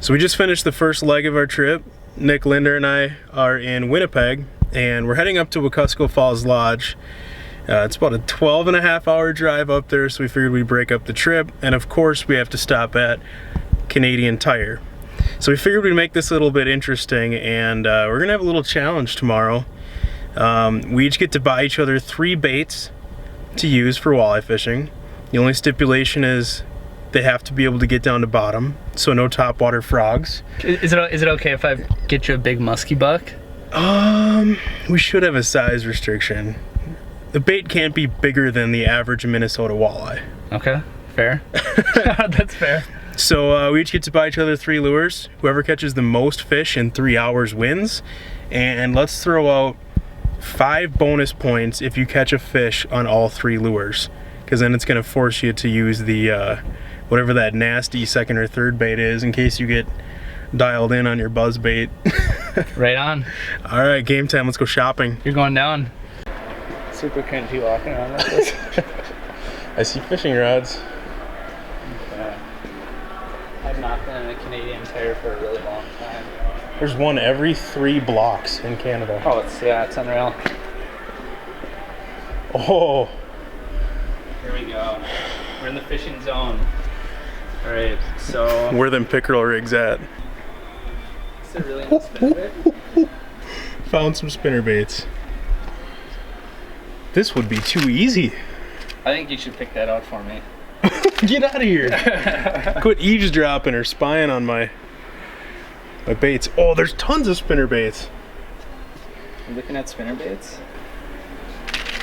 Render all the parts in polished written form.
So we just finished the first leg of our trip. Nick, Lindner, and I are in Winnipeg, and we're heading up to Wekusko Falls Lodge. It's about a 12.5-hour drive up there, so we figured we'd break up the trip. And of course, we have to stop at Canadian Tire. So we figured we'd make this a little bit interesting, and we're gonna have a little challenge tomorrow. We each get to buy each other 3 baits to use for walleye fishing. The only stipulation is they have to be able to get down to bottom, so no topwater frogs. Is it okay if I get you a big musky buck? We should have a size restriction. The bait can't be bigger than the average Minnesota walleye. Okay, fair. That's fair. So we each get to buy each other 3 lures. Whoever catches the most fish in 3 hours wins. And let's throw out 5 bonus points if you catch a fish on all 3 lures, because then it's going to force you to use the whatever that nasty second or third bait is, in case you get dialed in on your buzz bait. Right on. All right, game time. Let's go shopping. You're going down. Super cringy walking around like this. I see fishing rods. Okay. I've not been in a Canadian Tire for a really long time. There's one every 3 blocks in Canada. Oh, it's unreal. Oh. Here we go. We're in the fishing zone. All right, so. Where them pickerel rigs at? Is it really in the spinnerbait? Found some spinnerbaits. This would be too easy. I think you should pick that out for me. Get out of here. Quit eavesdropping or spying on my baits. Oh, there's tons of spinnerbaits. I'm looking at spinnerbaits.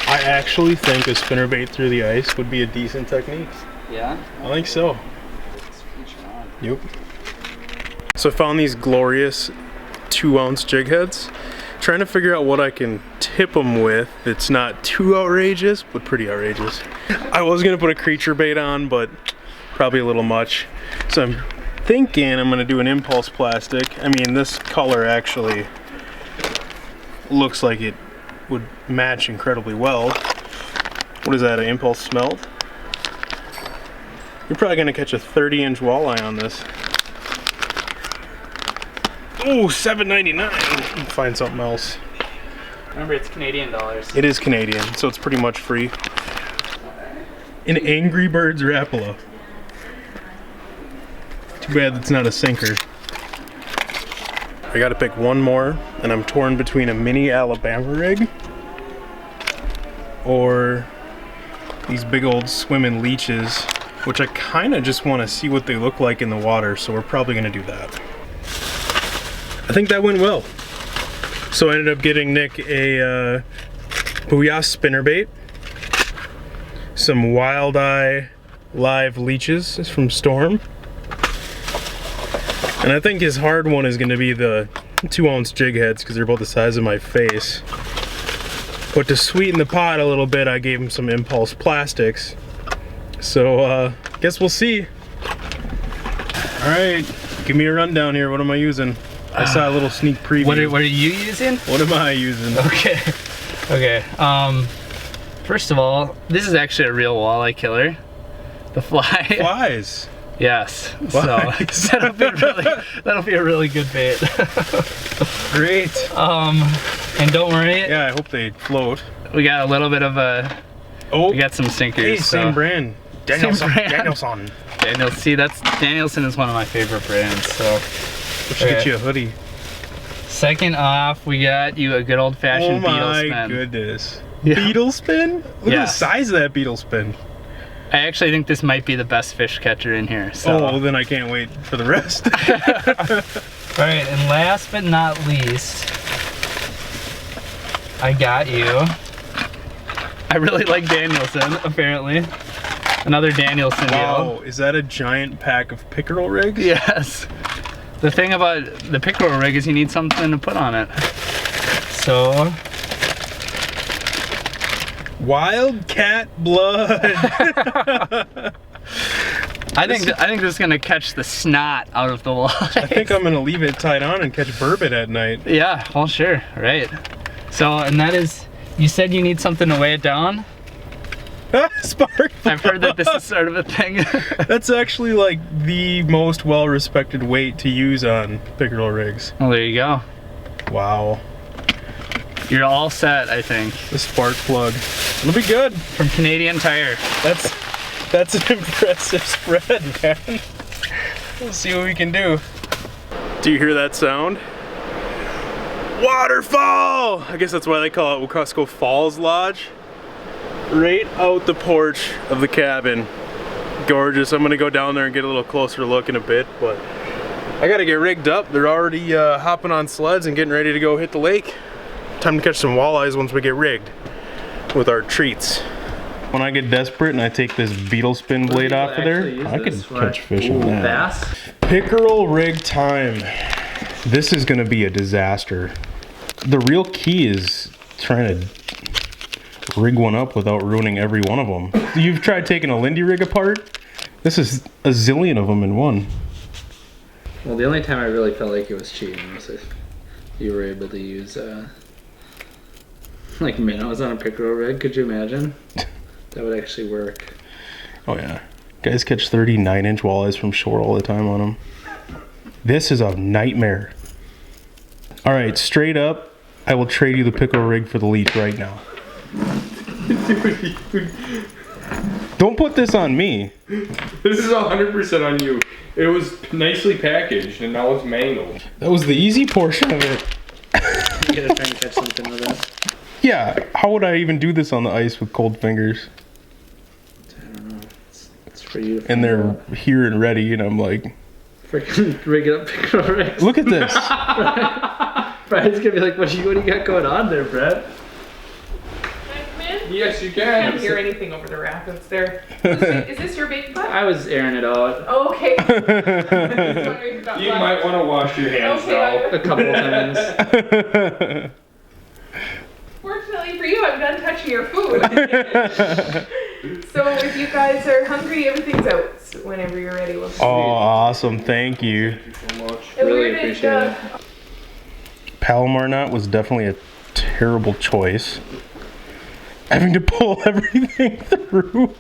I actually think a spinnerbait through the ice would be a decent technique. Yeah? I think so. Let's feature on. Yep. So I found these glorious 2-ounce jig heads. Trying to figure out what I can tip them with that's not too outrageous, but pretty outrageous. I was gonna put a creature bait on, but probably a little much. So I'm thinking I'm gonna do an impulse plastic. I mean, this color actually looks like it would match incredibly well. What is that, an impulse smelt? You're probably gonna catch a 30-inch walleye on this. Oh, $7.99. Find something else. Remember, it's Canadian dollars. It is Canadian, so it's pretty much free. An Angry Birds Rapala. Too bad that's not a sinker. I gotta pick one more, and I'm torn between a mini Alabama rig or these big old swimming leeches, which I kind of just want to see what they look like in the water, so we're probably gonna do that. I think that went well. So I ended up getting Nick a Booyah spinnerbait, some Walleye live leeches from Storm, and I think his hard one is going to be the 2-ounce jig heads because they're about the size of my face. But to sweeten the pot a little bit, I gave him some impulse plastics. So guess we'll see. All right, give me a rundown here. What am I using? I saw a little sneak preview. What are you using? What am I using? Okay. First of all, this is actually a real walleye killer. The fly. Flies. Yes. Flies. So that'll be a really good bait. Great. And don't worry. Yeah, I hope they float. We got a little bit of a. Oh. We got some sinkers. Hey, same brand. Danielson. See, Danielson is one of my favorite brands. So. We should get you a hoodie. Second off, we got you a good old-fashioned beetle spin. Oh my goodness. Yeah. Beetle spin? Look at the size of that beetle spin. I actually think this might be the best fish catcher in here. So. Oh, well, then I can't wait for the rest. All right, and last but not least, I got you. I really like Danielson, apparently. Another Danielson deal. Wow, is that a giant pack of pickerel rigs? Yes. The thing about the pickerel rig is you need something to put on it. So. Wildcat blood. I think this is gonna catch the snot out of the walleye. I think I'm gonna leave it tied on and catch burbot at night. Yeah, well, sure, right. So, and that is, you said you need something to weigh it down? Spark plug. I've heard that this is sort of a thing. That's actually like the most well-respected weight to use on pickerel rigs. Well, there you go. Wow. You're all set, I think. The spark plug. It'll be good. From Canadian Tire. That's an impressive spread, man. We'll see what we can do. Do you hear that sound? Waterfall! I guess that's why they call it Wekusko Falls Lodge. Right out the porch of the cabin. Gorgeous. I'm gonna go down there and get a little closer look in a bit, but I gotta get rigged up. They're already hopping on sleds and getting ready to go hit the lake. Time to catch some walleyes once we get rigged with our treats. When I get desperate and I take this beetle spin blade off of there, I could catch fish on that. Bass? Pickerel rig time. This is gonna be a disaster. The real key is trying to rig one up without ruining every one of them. You've tried taking a Lindy rig apart? This is a zillion of them in one. Well, the only time I really felt like it was cheating was if you were able to use like minnows on a pickerel rig. Could you imagine? That would actually work. Oh yeah. Guys catch 39-inch walleyes from shore all the time on them. This is a nightmare. All right, straight up, I will trade you the pickerel rig for the leech right now. Don't put this on me. This is 100% on you. It was nicely packaged and now it's mangled. That was the easy portion of it. You gotta try and catch something with it. Yeah, how would I even do this on the ice with cold fingers? I don't know. It's for you to And they're out. here and ready, and I'm like, Freaking rig it up pickerel rigs. look at this. Brad's gonna be like, what do you got going on there, Brad? Yes, you I can't can. hear anything over the rapids there. Is this your big butt? I was airing it out Oh, okay. I was wondering if that You was- might want to wash your hands now. a couple of times. Fortunately for you, I'm done touching your food. So if you guys are hungry, everything's out. So whenever you're ready, we'll Oh, awesome. Thank you. Thank you so much. And really where did, appreciate it. Palomar knot was definitely a terrible choice. Having to pull everything through.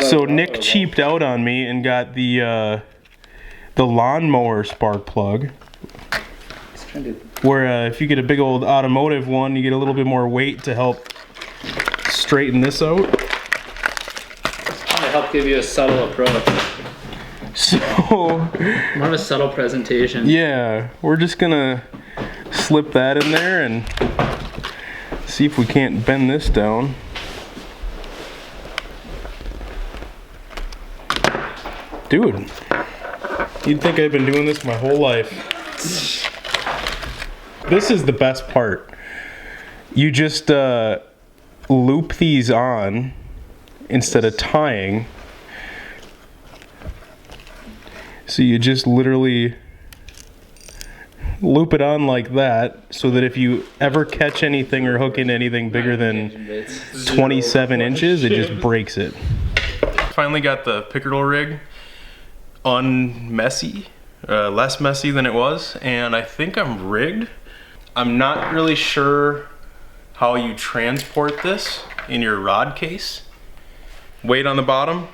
So Nick cheaped out on me and got the lawnmower spark plug. Where if you get a big old automotive one, you get a little bit more weight to help straighten this out. To help give you a subtle approach. So More of a subtle presentation. yeah, we're just gonna slip that in there and see if we can't bend this down. Dude, you'd think I've been doing this my whole life. This is the best part. You just loop these on instead of tying. So you just literally loop it on like that so that if you ever catch anything or hook into anything bigger than 27 inches, it just breaks it. Finally got the pickerel rig unmessy, less messy than it was, and I think I'm rigged. I'm not really sure how you transport this in your rod case. Weight on the bottom,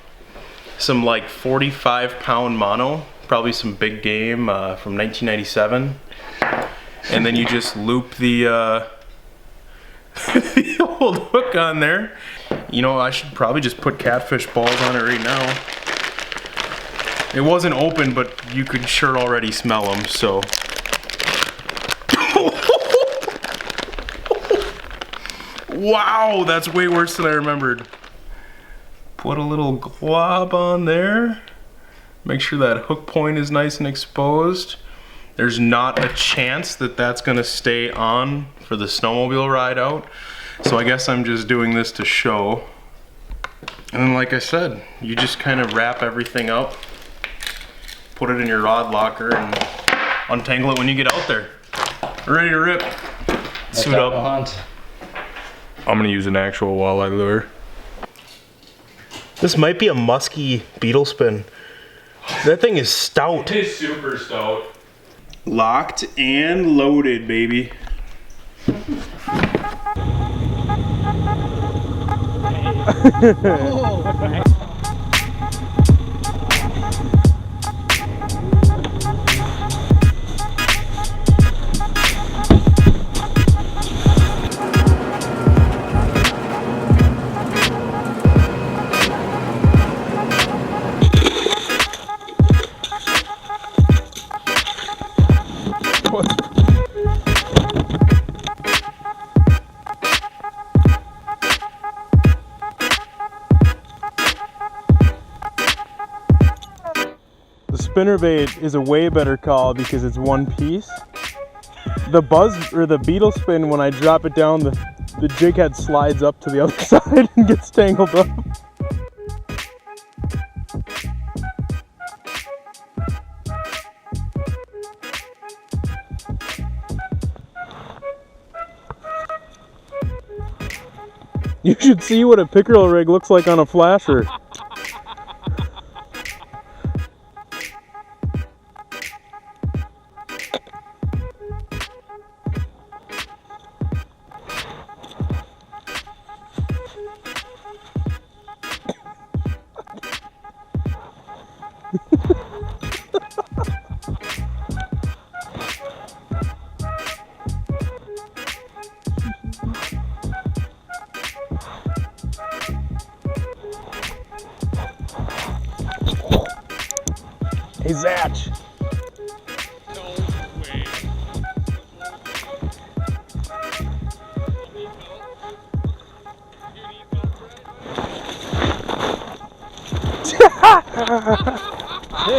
some like 45-pound mono, probably some big game from 1997. And then you just loop the, the old hook on there. You know, I should probably just put catfish balls on it right now. It wasn't open, but you could sure already smell them, so. Wow, that's way worse than I remembered. Put a little glob on there. Make sure that hook point is nice and exposed. There's not a chance that that's gonna stay on for the snowmobile ride out. So I guess I'm just doing this to show. And then like I said, you just kind of wrap everything up, put it in your rod locker and untangle it when you get out there. Ready to rip. Suit up. Hunt. I'm gonna use an actual walleye lure. This might be a musky beetle spin. That thing is stout. It's super stout. Locked and loaded, baby. Spinnerbait is a way better call because it's one piece. The buzz or the beetle spin, when I drop it down, the jig head slides up to the other side and gets tangled up. You should see what a pickerel rig looks like on a flasher. Hey, Zach. No way.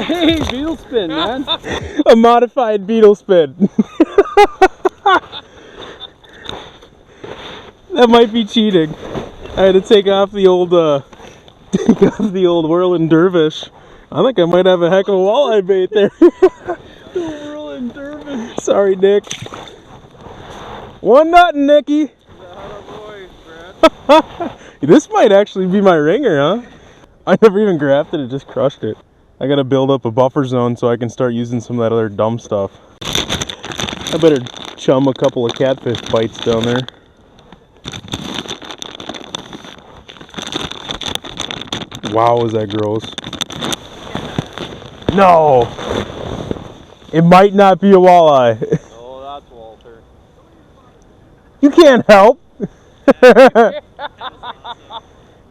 Hey, beetle spin, man. A modified beetle spin. That might be cheating. I had to take off the old whirling dervish. I think I might have a heck of a walleye bait there. The whirling dervish. Sorry, Nick. One nothing, Nicky. This might actually be my ringer, huh? I never even grafted it, just crushed it. I gotta build up a buffer zone so I can start using some of that other dumb stuff. I better chum a couple of catfish bites down there. Wow, is that gross. No! It might not be a walleye. Oh, that's Walter. You can't help!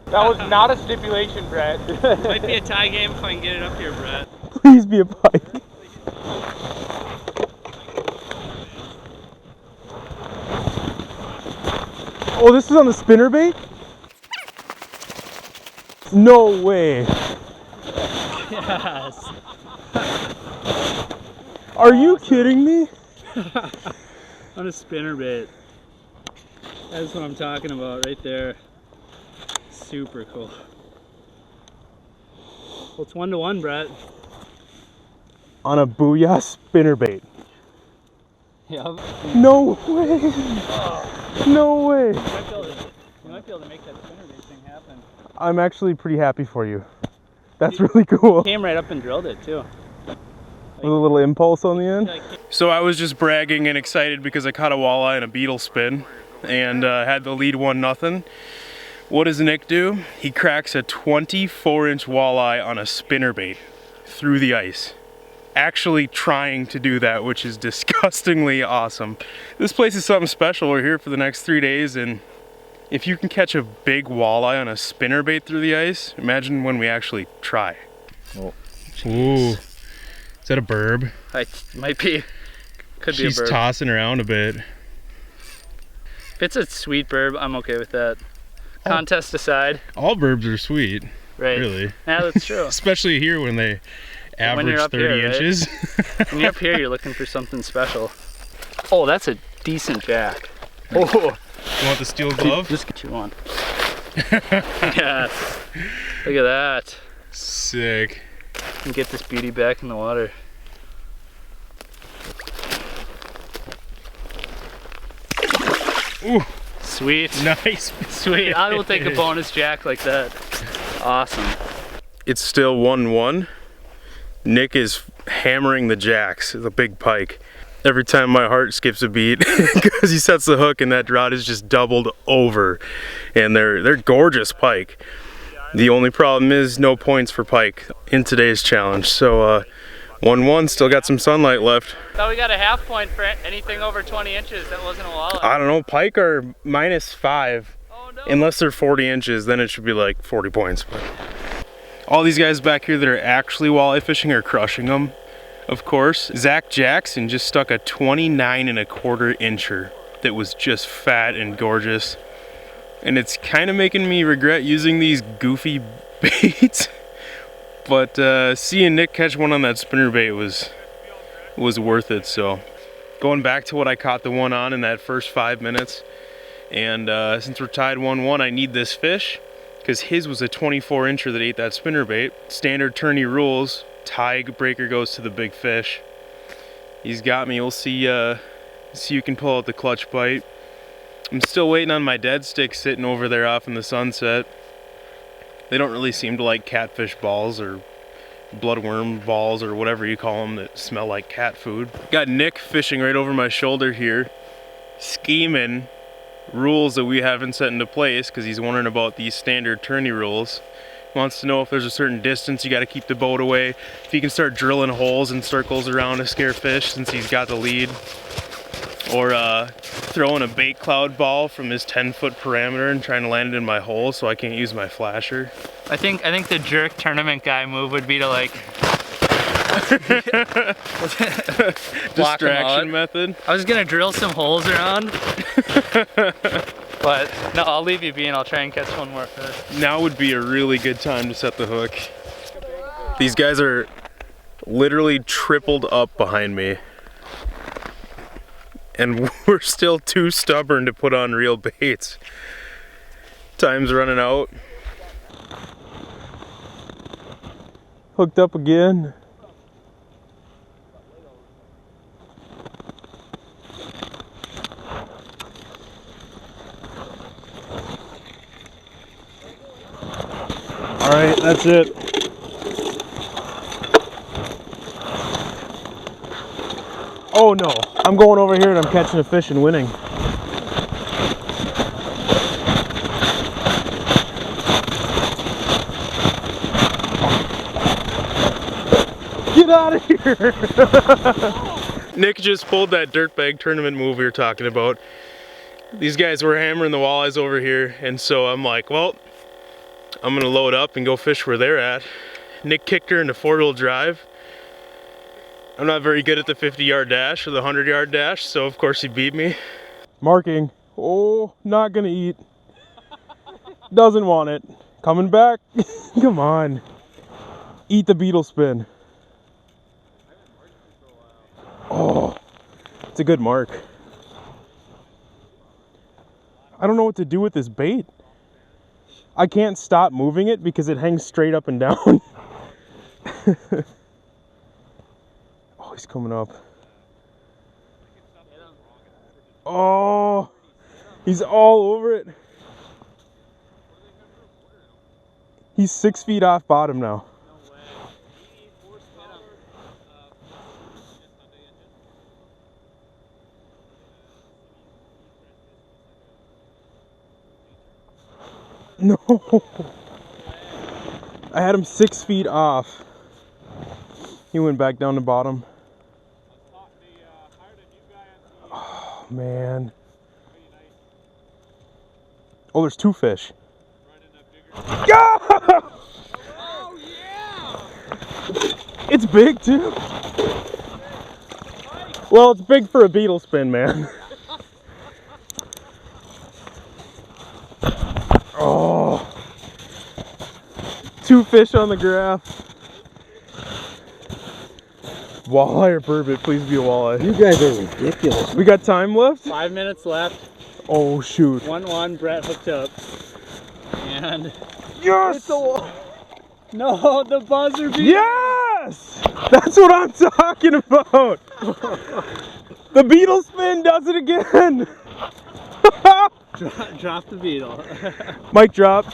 That was not a stipulation, Brett. Might be a tie game if I can get it up here, Brett. Please be a pike. Oh, this is on the spinnerbait? No way. Yes. Are you kidding me? On a spinnerbait. That's what I'm talking about right there. Super cool. Well, it's 1-to-1, Brett. On a booyah spinnerbait. Yep. No way. No way. You might be able to make that spinnerbait thing happen. I'm actually pretty happy for you. That's really cool. Came right up and drilled it too. With a little impulse on the end. So I was just bragging and excited because I caught a walleye in a beetle spin and had the lead 1-0. What does Nick do? He cracks a 24-inch walleye on a spinnerbait through the ice. Actually trying to do that, which is disgustingly awesome. This place is something special. We're here for the next 3 days, and if you can catch a big walleye on a spinnerbait through the ice, imagine when we actually try. Oh, ooh. Is that a burb? Might be. Could be a burb. She's tossing around a bit. If it's a sweet burb, I'm okay with that. Contest aside. All burbs are sweet. Right. Really. Yeah, that's true. Especially here when they average 30 here, inches. When you're up here, you're looking for something special. Oh, that's a decent jack. Oh. You want the steel glove? Just get you on. Yes. Look at that. Sick. And get this beauty back in the water. Ooh. Sweet. Nice. Sweet. I will take a bonus jack like that. Awesome. It's still 1-1. Nick is hammering the jacks, the big pike. every time my heart skips a beat because he sets the hook and that rod is just doubled over. And they're gorgeous pike. The only problem is no points for pike in today's challenge. So 1-1, still got some sunlight left. Thought we got a half point for anything over 20 inches. That wasn't a walleye. I don't know, pike are -5. Oh no. Unless they're 40 inches, then it should be like 40 points. But all these guys back here that are actually walleye fishing are crushing them, of course. Zach Jackson just stuck a 29¼ incher that was just fat and gorgeous. And it's kind of making me regret using these goofy baits. But seeing Nick catch one on that spinnerbait was worth it. So going back to what I caught the one on in that first 5 minutes. And since we're tied 1-1, I need this fish because his was a 24 incher that ate that spinnerbait. Standard tourney rules, tie breaker goes to the big fish. He's got me. We'll see who can pull out the clutch bite. I'm still waiting on my dead stick sitting over there off in the sunset. They don't really seem to like catfish balls or bloodworm balls or whatever you call them that smell like cat food. Got Nick fishing right over my shoulder here, scheming rules that we haven't set into place because he's wondering about these standard tourney rules. Wants to know if there's a certain distance you got to keep the boat away, if he can start drilling holes and circles around to scare fish since he's got the lead, or throwing a bait cloud ball from his 10-foot parameter and trying to land it in my hole so I can't use my flasher. I think the jerk tournament guy move would be to like distraction method. I was gonna drill some holes around, but no, I'll leave you be and I'll try and catch one more fish. Now would be a really good time to set the hook. These guys are literally tripled up behind me. And we're still too stubborn to put on real baits. Time's running out. Hooked up again. All right, that's it. Oh no, I'm going over here and I'm catching a fish and winning. Get out of here! Nick just pulled that dirtbag tournament move we were talking about. These guys were hammering the walleyes over here, and so I'm like, well, I'm gonna load up and go fish where they're at. Nick kicked her into 4-wheel drive. I'm not very good at the 50-yard dash or the 100-yard dash, so of course he beat me. Marking. Oh, not gonna eat. Doesn't want it. Coming back. Come on. Eat the beetle spin. Oh, it's a good mark. I don't know what to do with this bait. I can't stop moving it because it hangs straight up and down. Oh, he's coming up. Oh, he's all over it. He's 6 feet off bottom now. No, I had him 6 feet off. He went back down to bottom. Oh man. Oh, there's 2 fish. Yeah! Oh yeah! It's big too. Well, it's big for a beetle spin, man. Oh, 2 fish on the graph. Walleye or burbot? Please be a walleye. You guys are ridiculous. We got time left? 5 minutes left. Oh shoot. 1-1, Brett hooked up. And Yes! it's a no, the buzzer beat. Yes! That's what I'm talking about. The beetle spin does it again. Drop the beetle. Mic drop.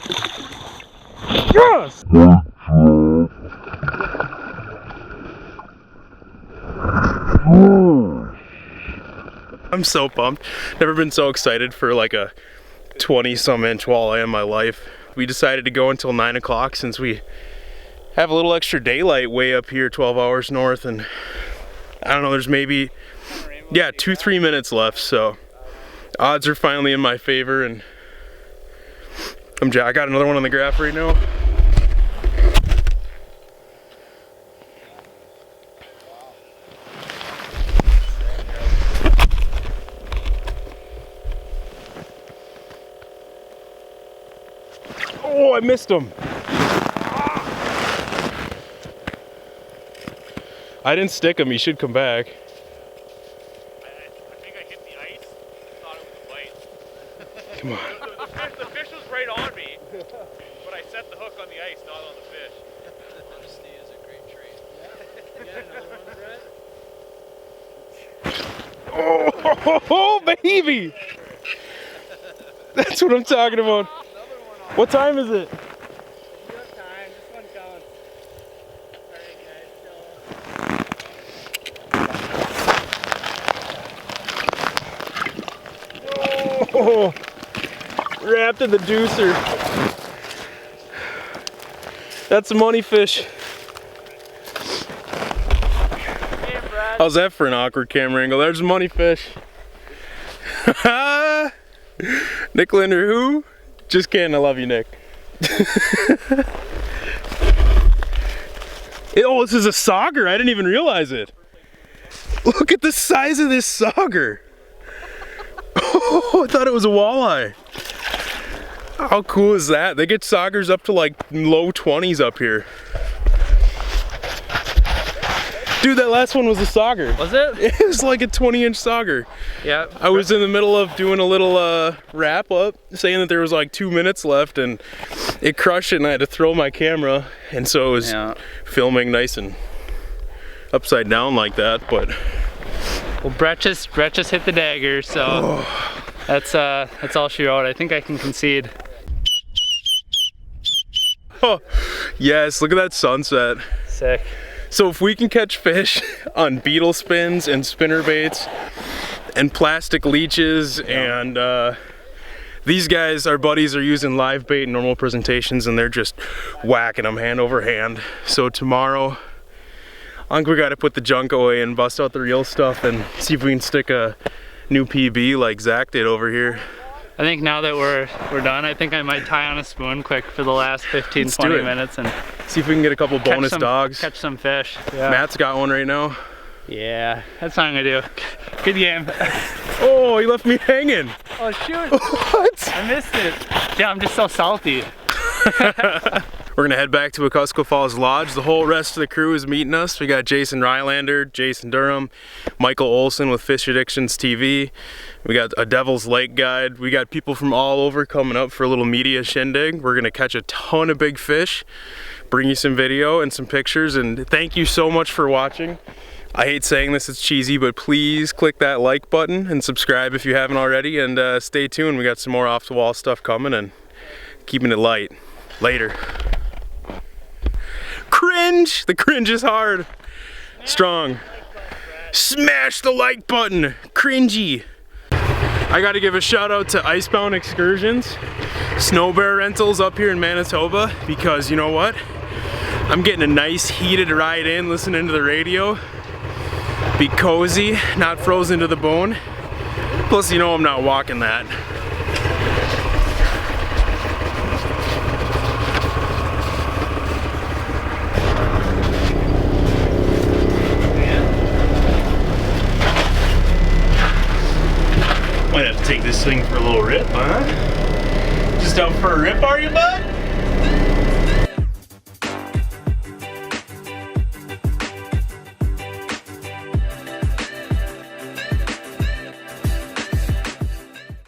Yes! I'm so pumped. Never been so excited for like a 20-some inch walleye in my life. We decided to go until 9 o'clock since we have a little extra daylight way up here 12 hours north, and I don't know, there's maybe, yeah, 2-3 minutes left, so odds are finally in my favor, and I got another one on the graph right now. Oh, I missed him. I didn't stick him, he should come back. I think I hit the ice, thought it was a bite. Come on. The fish was right on me, but I set the hook on the ice, not on the fish. Honesty is a great trait. Yeah. Oh, baby! That's what I'm talking about. What time is it? Oh, wrapped in the deucer. That's a money fish. How's that for an awkward camera angle? There's a money fish. Nick Lindner, who? Just kidding, I love you, Nick. Oh, this is a sauger. I didn't even realize it. Look at the size of this sauger. Oh, I thought it was a walleye. How cool is that? They get saugers up to like low 20s up here. Dude, that last one was a sauger. Was it? It was like a 20-inch sauger. Yeah. I was in the middle of doing a little wrap up, saying that there was like 2 minutes left, and it crushed it, and I had to throw my camera, and so it was filming nice and upside down like that. But well, Brett just hit the dagger, so that's all she wrote. I think I can concede. oh, yes, look at that sunset. Sick. So if we can catch fish on beetle spins and spinner baits and plastic leeches, and these guys, our buddies, are using live bait in normal presentations, and they're just whacking them hand over hand. So tomorrow, I think we got to put the junk away and bust out the real stuff and see if we can stick a new PB like Zach did over here. I think now that we're done, I think I might tie on a spoon quick for the last 15-20 minutes and see if we can get a couple bonus dogs. Catch some fish. Yeah. Matt's got one right now. Yeah, that's what I'm gonna do. Good game. Oh, he left me hanging. Oh shoot. What? I missed it. Yeah, I'm just so salty. We're gonna head back to Wekusko Falls Lodge. The whole rest of the crew is meeting us. We got Jason Rylander, Jason Durham, Michael Olson with Fish Addictions TV. We got a Devil's Lake guide. We got people from all over coming up for a little media shindig. We're gonna catch a ton of big fish, bring you some video and some pictures, and thank you so much for watching. I hate saying this, it's cheesy, but please click that like button and subscribe if you haven't already, and stay tuned. We got some more off-the-wall stuff coming and keeping it light. Later. Cringe! The cringe is hard. Strong. Smash the like button. Cringy. I gotta give a shout out to Icebound Excursions, Snow Bear Rentals up here in Manitoba, because you know what? I'm getting a nice heated ride in, listening to the radio. Be cozy, not frozen to the bone. Plus, you know I'm not walking that. Might have to take this thing for a little rip, huh? Just out for a rip, are you, bud?